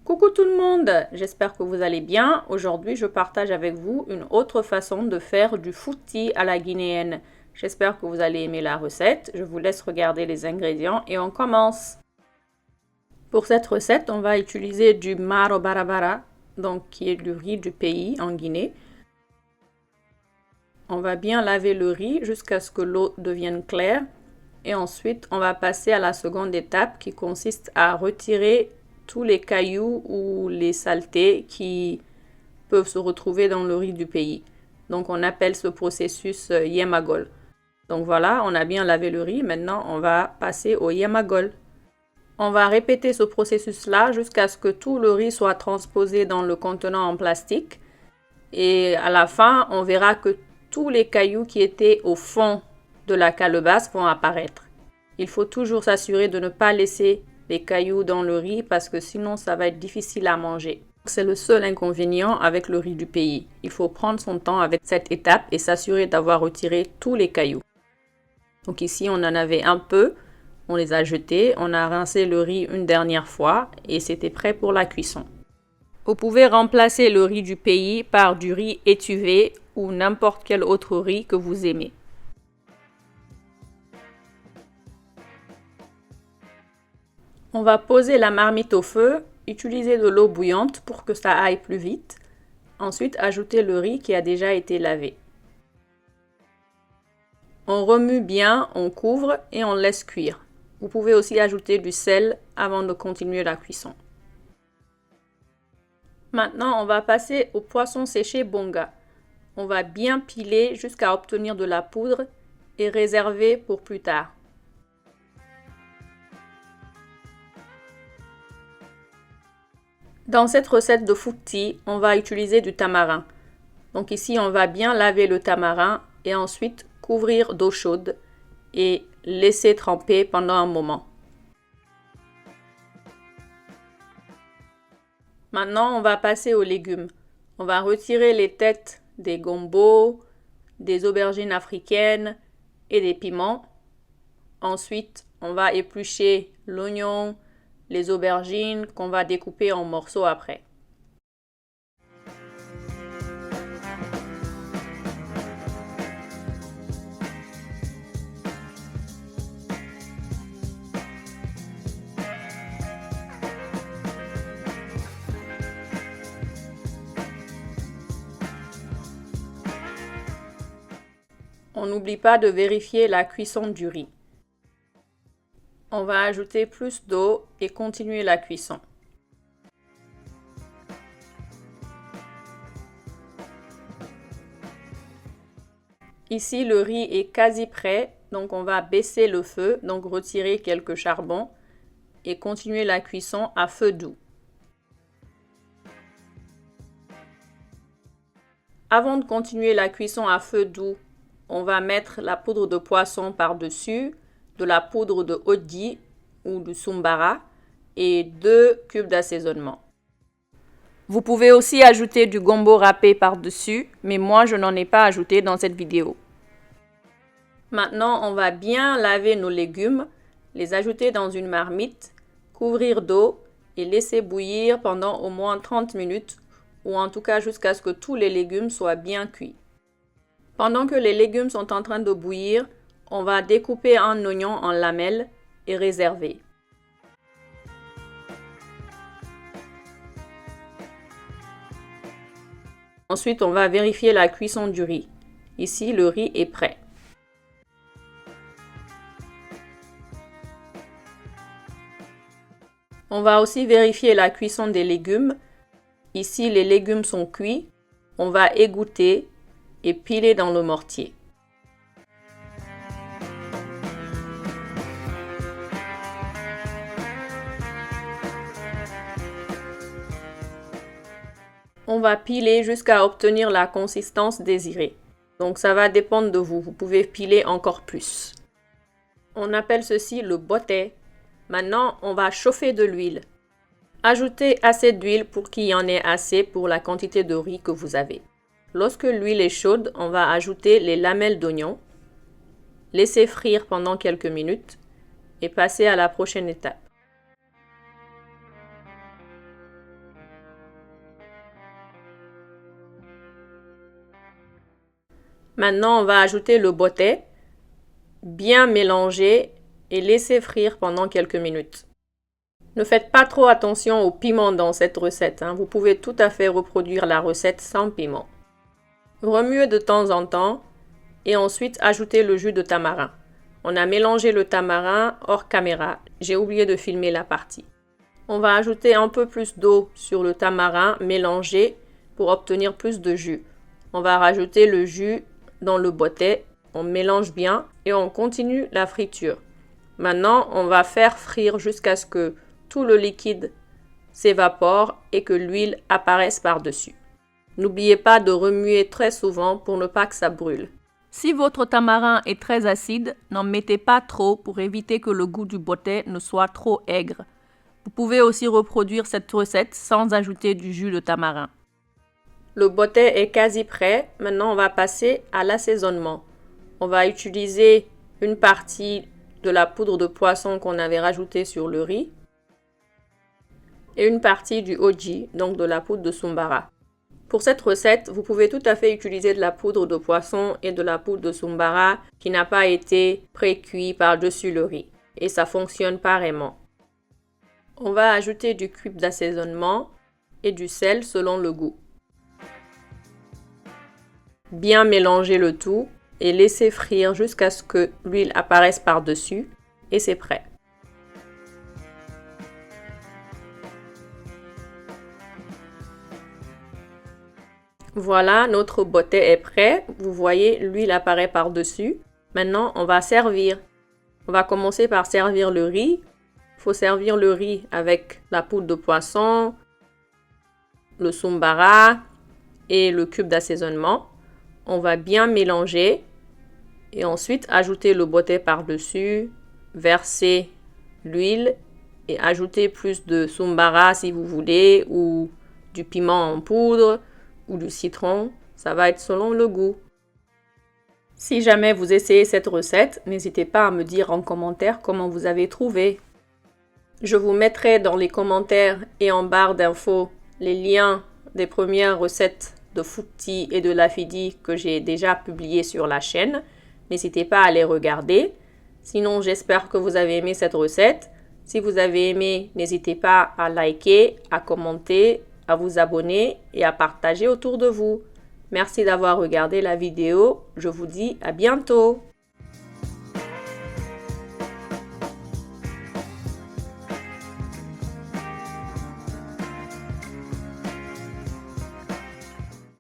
Coucou tout le monde, j'espère que vous allez bien. Aujourd'hui, je partage avec vous une autre façon de faire du fouti à la guinéenne. J'espère que vous allez aimer la recette. Je vous laisse regarder les ingrédients et on commence. Pour cette recette, on va utiliser du maro barabara, donc qui est du riz du pays en Guinée. On va bien laver le riz jusqu'à ce que l'eau devienne claire. Et ensuite, on va passer à la seconde étape qui consiste à retirer tous les cailloux ou les saletés qui peuvent se retrouver dans le riz du pays. Donc, on appelle ce processus yemagol. Donc voilà, on a bien lavé le riz. Maintenant, on va passer au yemagol. On va répéter ce processus-là jusqu'à ce que tout le riz soit transposé dans le contenant en plastique. Et à la fin, on verra que tous les cailloux qui étaient au fond de la calebasse vont apparaître. Il faut toujours s'assurer de ne pas laisser les cailloux dans le riz parce que sinon ça va être difficile à manger. C'est le seul inconvénient avec le riz du pays. Il faut prendre son temps avec cette étape et s'assurer d'avoir retiré tous les cailloux. Donc ici on en avait un peu, on les a jetés, on a rincé le riz une dernière fois et c'était prêt pour la cuisson. Vous pouvez remplacer le riz du pays par du riz étuvé ou n'importe quel autre riz que vous aimez. On va poser la marmite au feu, utiliser de l'eau bouillante pour que ça aille plus vite. Ensuite, ajouter le riz qui a déjà été lavé. On remue bien, on couvre et on laisse cuire. Vous pouvez aussi ajouter du sel avant de continuer la cuisson. Maintenant, on va passer au poisson séché bonga. On va bien piler jusqu'à obtenir de la poudre et réserver pour plus tard. Dans cette recette de fouti, on va utiliser du tamarin. Donc ici, on va bien laver le tamarin et ensuite couvrir d'eau chaude et laisser tremper pendant un moment. Maintenant, on va passer aux légumes. On va retirer les têtes des gombos, des aubergines africaines et des piments. Ensuite, on va éplucher l'oignon, les aubergines qu'on va découper en morceaux après. On n'oublie pas de vérifier la cuisson du riz. On va ajouter plus d'eau et continuer la cuisson. Ici, le riz est quasi prêt, donc on va baisser le feu, donc retirer quelques charbons et continuer la cuisson à feu doux. Avant de continuer la cuisson à feu doux, on va mettre la poudre de poisson par-dessus, de la poudre de odi ou du sumbara et 2 cubes d'assaisonnement. Vous pouvez aussi ajouter du gombo râpé par-dessus, mais moi je n'en ai pas ajouté dans cette vidéo. Maintenant, on va bien laver nos légumes, les ajouter dans une marmite, couvrir d'eau et laisser bouillir pendant au moins 30 minutes ou en tout cas jusqu'à ce que tous les légumes soient bien cuits. Pendant que les légumes sont en train de bouillir, on va découper un oignon en lamelles et réserver. Ensuite, on va vérifier la cuisson du riz. Ici, le riz est prêt. On va aussi vérifier la cuisson des légumes. Ici, les légumes sont cuits. On va égoutter et piler dans le mortier. On va piler jusqu'à obtenir la consistance désirée. Donc ça va dépendre de vous, vous pouvez piler encore plus. On appelle ceci le boté. Maintenant, on va chauffer de l'huile. Ajoutez assez d'huile pour qu'il y en ait assez pour la quantité de riz que vous avez. Lorsque l'huile est chaude, on va ajouter les lamelles d'oignon, laisser frire pendant quelques minutes et passer à la prochaine étape. Maintenant, on va ajouter le bottet, bien mélanger et laisser frire pendant quelques minutes. Ne faites pas trop attention au piment dans cette recette. Vous pouvez tout à fait reproduire la recette sans piment. Remuez de temps en temps et ensuite ajoutez le jus de tamarin. On a mélangé le tamarin hors caméra. J'ai oublié de filmer la partie. On va ajouter un peu plus d'eau sur le tamarin mélangé pour obtenir plus de jus. On va rajouter le jus dans le bottet. On mélange bien et on continue la friture. Maintenant, on va faire frire jusqu'à ce que tout le liquide s'évapore et que l'huile apparaisse par-dessus. N'oubliez pas de remuer très souvent pour ne pas que ça brûle. Si votre tamarin est très acide, n'en mettez pas trop pour éviter que le goût du bottet ne soit trop aigre. Vous pouvez aussi reproduire cette recette sans ajouter du jus de tamarin. Le bottet est quasi prêt. Maintenant, on va passer à l'assaisonnement. On va utiliser une partie de la poudre de poisson qu'on avait rajoutée sur le riz et une partie du hoji, donc de la poudre de sombara. Pour cette recette, vous pouvez tout à fait utiliser de la poudre de poisson et de la poudre de sombara qui n'a pas été pré-cuit par-dessus le riz. Et ça fonctionne pareillement. On va ajouter du cube d'assaisonnement et du sel selon le goût. Bien mélanger le tout et laisser frire jusqu'à ce que l'huile apparaisse par-dessus et c'est prêt. Voilà, notre bottet est prêt. Vous voyez, l'huile apparaît par-dessus. Maintenant, on va servir. On va commencer par servir le riz. Il faut servir le riz avec la poudre de poisson, le sombara et le cube d'assaisonnement. On va bien mélanger et ensuite ajouter le bottet par-dessus, verser l'huile et ajouter plus de sombara si vous voulez ou du piment en poudre ou du citron, ça va être selon le goût. Si jamais vous essayez cette recette, n'hésitez pas à me dire en commentaire comment vous avez trouvé. Je vous mettrai dans les commentaires et en barre d'infos les liens des premières recettes de Fouti et de Lafidi que j'ai déjà publiées sur la chaîne. N'hésitez pas à les regarder. Sinon, j'espère que vous avez aimé cette recette. Si vous avez aimé, n'hésitez pas à liker, à commenter, à vous abonner et à partager autour de vous. Merci d'avoir regardé la vidéo. Je vous dis à bientôt.